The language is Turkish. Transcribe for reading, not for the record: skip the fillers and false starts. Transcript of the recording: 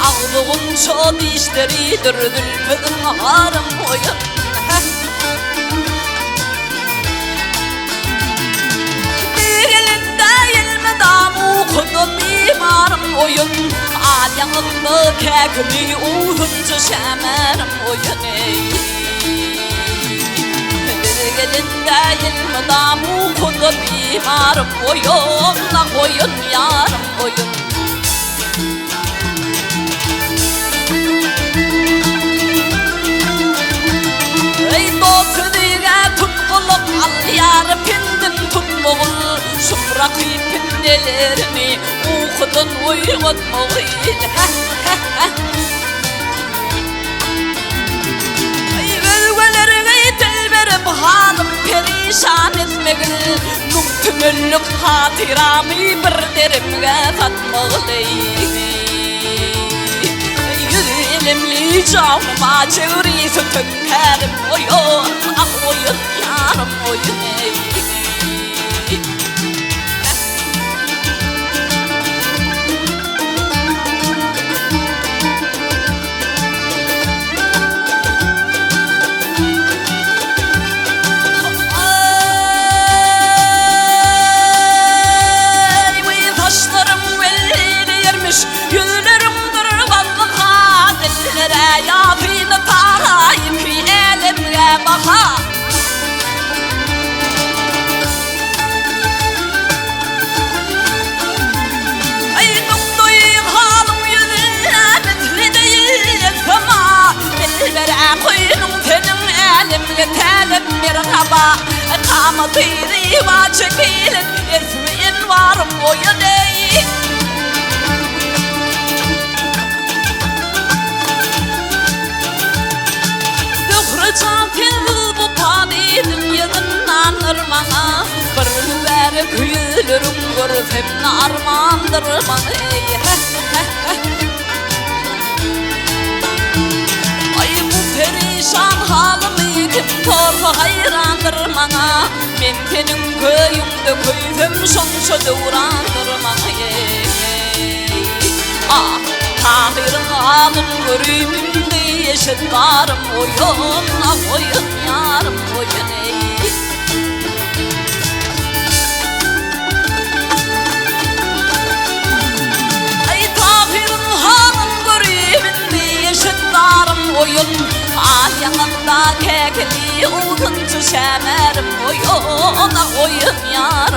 Ağzığın dişleri dürdülmedin ağrım oyun. Bir elinde ilmi damı kudun mimarım oyun. Ayağında kekli uğunca şemerim oyun. Bir elinde ilmi damı kudun mimarım oyun. Oyun yarım oyun. Al yar pindin tutmağıl Şıprak ipindelerini Uğudun uyutmağıl Völvelerine dil verip halim perişan etmegil Nümtümüllük hatiramı bir derimge satmağıl Yüreğimli canıma çevrisi tünkerim oyun Ah oyun yarım oyun Ay taşlarım belli yermiş Yüzlerim durvanlı kadillere Yafini tarayıp elimle baka Yetelim bir kaba Kamatıydı va çekilin Esmiyin varım oyun ey Dökrecan fil bu tanidin yedinnan ırmana Bir beri küyülürüm görüp hep narmandır bana Ay bu perişan halimi Torfa hayrandır bana Men senin köyümde köyüm şonşa devrandır bana Ah Tahir'in ağın görümümde yeşil varım oyun Ah oyun yarım oyun Ay Tahir'in ağın görümümde yeşil varım oyun Ayağında kekli uzuncu şemerim oyun Ah oyun yarım